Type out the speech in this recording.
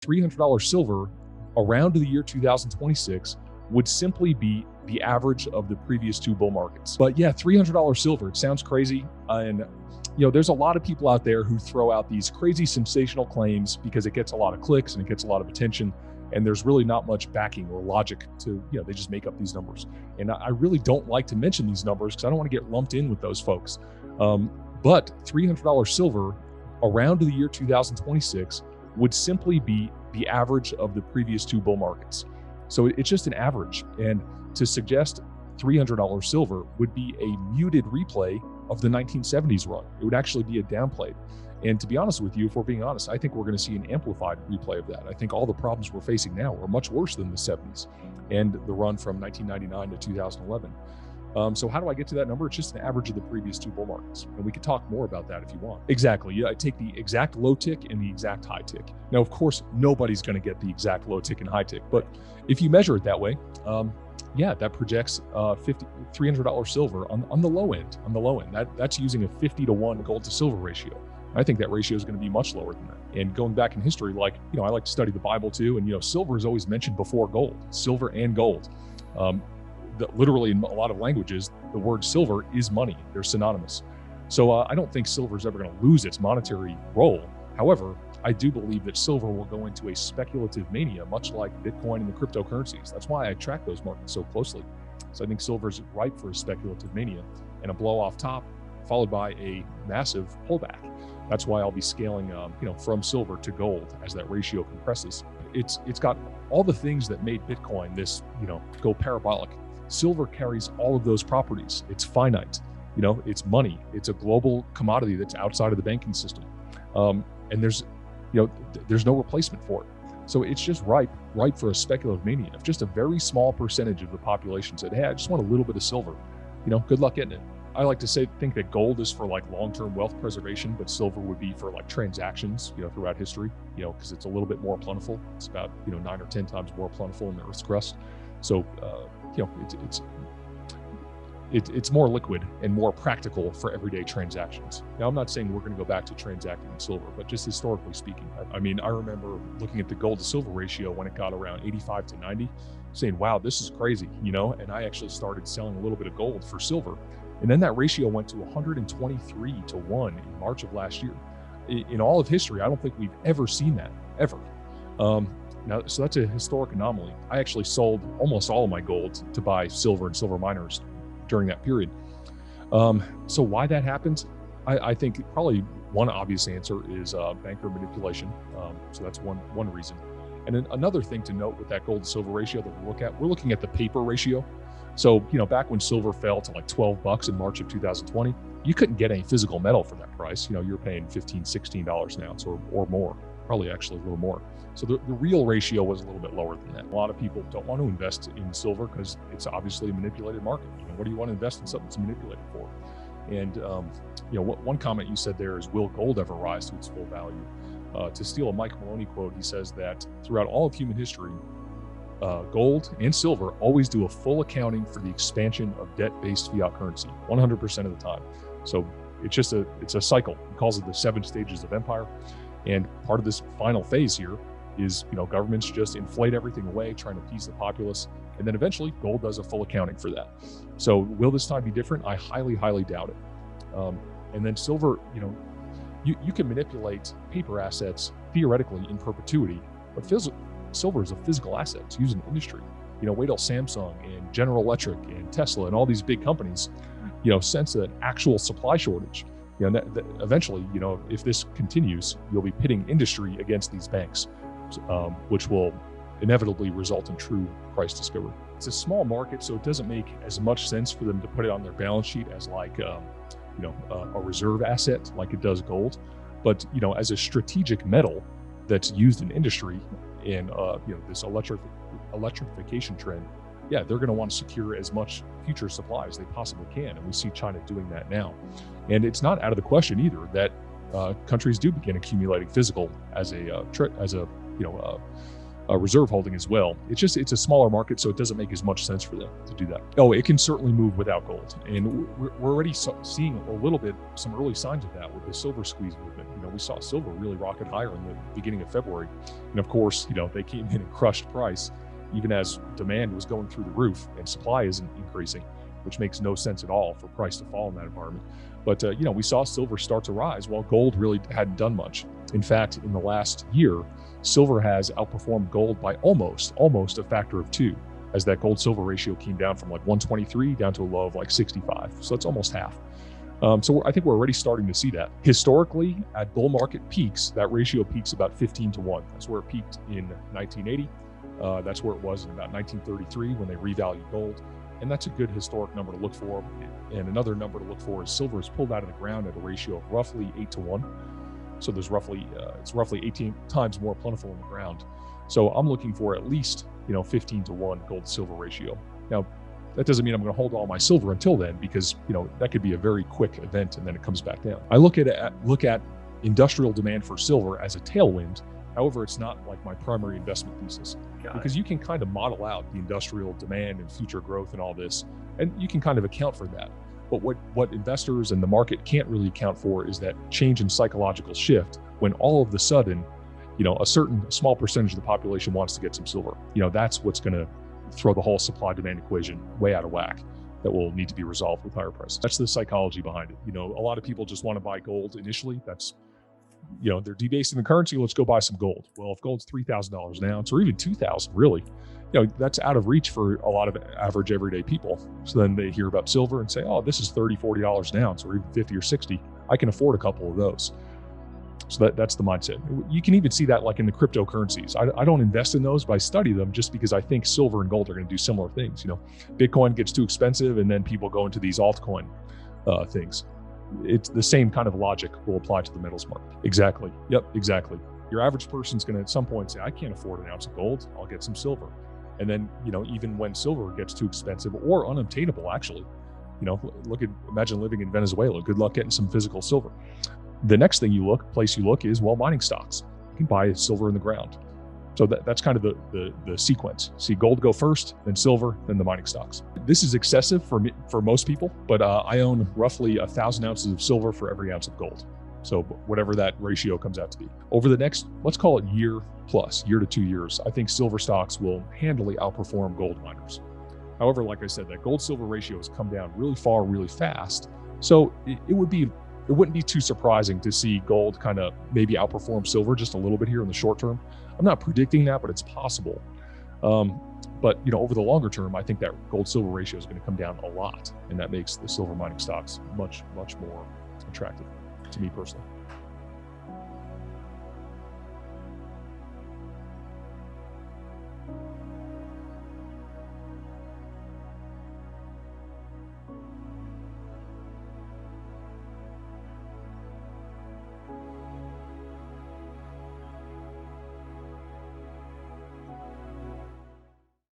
$300 silver around the year 2026 would simply be the average of the previous two bull markets. But yeah, $300 silver, it sounds crazy. And there's a lot of people out there who throw out these crazy sensational claims because it gets a lot of clicks and it gets a lot of attention. And there's really not much backing or logic to, they just make up these numbers. And I really don't like to mention these numbers because I don't want to get lumped in with those folks. But $300 silver around the year 2026 would simply be the average of the previous two bull markets. So it's just an average. And to suggest $300 silver would be a muted replay of the 1970s run. It would actually be a downplayed. And to be honest with you, if we're being honest, I think we're going to see an amplified replay of that. I think all the problems we're facing now are much worse than the 70s and the run from 1999 to 2011. So how do I get to that number? It's just an average of the previous two bull markets. And we could talk more about that if you want. Exactly. Yeah, I take the exact low tick and the exact high tick. Now, of course, nobody's going to get the exact low tick and high tick. But if you measure it that way, that projects $300 silver on the low end. On the low end, that's using a 50-to-1 gold to silver ratio. I think that ratio is going to be much lower than that. And going back in history, I like to study the Bible too. And, silver is always mentioned before gold, silver and gold. Literally in a lot of languages, the word silver is money. They're synonymous. So I don't think silver is ever going to lose its monetary role. However, I do believe that silver will go into a speculative mania, much like Bitcoin and the cryptocurrencies. That's why I track those markets so closely. So I think silver is ripe for a speculative mania and a blow off top, followed by a massive pullback. That's why I'll be scaling, from silver to gold as that ratio compresses. It's got all the things that made Bitcoin this, go parabolic. Silver carries all of those properties. It's finite, it's money. It's a global commodity that's outside of the banking system. And there's no replacement for it. So it's just ripe for a speculative mania. If just a very small percentage of the population said, hey, I just want a little bit of silver, good luck getting it. I like to think that gold is for long-term wealth preservation, but silver would be for transactions, throughout history, because it's a little bit more plentiful. It's about, 9 or 10 times more plentiful in the Earth's crust. So, it's more liquid and more practical for everyday transactions. Now, I'm not saying we're going to go back to transacting in silver, but just historically speaking, I remember looking at the gold to silver ratio when it got around 85 to 90, saying, wow, this is crazy, and I actually started selling a little bit of gold for silver. And then that ratio went to 123 to 1 in March of last year. In all of history, I don't think we've ever seen that, ever. Now, so that's a historic anomaly. I actually sold almost all of my gold to buy silver and silver miners during that period. So why that happened? I think probably one obvious answer is banker manipulation. So that's one reason. And then another thing to note with that gold to silver ratio that we're looking at the paper ratio. So, back when silver fell to $12 in March of 2020, you couldn't get any physical metal for that price. You're paying $15, $16 an ounce or more, probably actually a little more. So the real ratio was a little bit lower than that. A lot of people don't want to invest in silver because it's obviously a manipulated market. What do you want to invest in something that's manipulated for? And, one comment you said there is, will gold ever rise to its full value? To steal a Mike Maloney quote, he says that throughout all of human history, gold and silver always do a full accounting for the expansion of debt-based fiat currency, 100% of the time. So it's a cycle. He calls it the 7 stages of empire. And part of this final phase here is, governments just inflate everything away, trying to appease the populace. And then eventually gold does a full accounting for that. So will this time be different? I highly, highly doubt it. And then silver, you can manipulate paper assets theoretically in perpetuity, but silver is a physical asset. It's used in industry. Wait till Samsung and General Electric and Tesla and all these big companies, sense an actual supply shortage. Eventually, if this continues, you'll be pitting industry against these banks, which will inevitably result in true price discovery. It's a small market, so it doesn't make as much sense for them to put it on their balance sheet as a reserve asset like it does gold. But, as a strategic metal that's used in industry in, this electrification trend, they're going to want to secure as much future supply as they possibly can. And we see China doing that now. And it's not out of the question either that countries do begin accumulating physical as a reserve holding as well. It's a smaller market, so it doesn't make as much sense for them to do that. Oh, it can certainly move without gold, and we're already seeing a little bit, some early signs of that with the silver squeeze movement. We saw silver really rocket higher in the beginning of February, and of course, they came in and crushed price, even as demand was going through the roof and supply isn't increasing, which makes no sense at all for price to fall in that environment. But we saw silver start to rise while gold really hadn't done much. In fact, in the last year, silver has outperformed gold by almost a factor of 2, as that gold silver ratio came down from like 123 down to a low of like 65. So it's almost half. So I think we're already starting to see that. Historically, at bull market peaks, that ratio peaks about 15 to 1. That's where it peaked in 1980. That's where it was in about 1933 when they revalued gold. And that's a good historic number to look for. And another number to look for is silver is pulled out of the ground at a ratio of roughly 8 to 1. So there's it's roughly 18 times more plentiful in the ground. So I'm looking for at least 15 to 1 gold silver ratio. Now, that doesn't mean I'm going to hold all my silver until then, because that could be a very quick event and then it comes back down. I look at industrial demand for silver as a tailwind. However, it's not like my primary investment thesis, because you can kind of model out the industrial demand and future growth and all this, and you can kind of account for that. But what investors and the market can't really account for is that change in psychological shift when all of a sudden, a certain small percentage of the population wants to get some silver. That's what's going to throw the whole supply demand equation way out of whack. That will need to be resolved with higher prices. That's the psychology behind it. A lot of people just want to buy gold initially. That's they're debasing the currency. Let's go buy some gold. Well, if gold's $3,000 an ounce, or even $2,000, really, that's out of reach for a lot of average everyday people. So then they hear about silver and say, oh, this is $30, $40 an ounce, or even 50 or 60. I can afford a couple of those. So that's the mindset. You can even see that like in the cryptocurrencies. I don't invest in those, but I study them just because I think silver and gold are going to do similar things. Bitcoin gets too expensive, and then people go into these altcoin things. It's the same kind of logic will apply to the metals market. Exactly. Yep, exactly. Your average person's going to at some point say, I can't afford an ounce of gold. I'll get some silver. And then, even when silver gets too expensive or unobtainable, actually, imagine living in Venezuela. Good luck getting some physical silver. The next place you look is, mining stocks. You can buy silver in the ground. So that's kind of the sequence. See gold go first, then silver, then the mining stocks. This is excessive for most people, but I own roughly 1,000 ounces of silver for every ounce of gold. So whatever that ratio comes out to be. Over the next, let's call it year to 2 years, I think silver stocks will handily outperform gold miners. However, like I said, that gold silver ratio has come down really far, really fast. So it wouldn't be too surprising to see gold kind of maybe outperform silver just a little bit here in the short term. I'm not predicting that, but it's possible. But over the longer term, I think that gold silver ratio is going to come down a lot, and that makes the silver mining stocks much more attractive to me personally.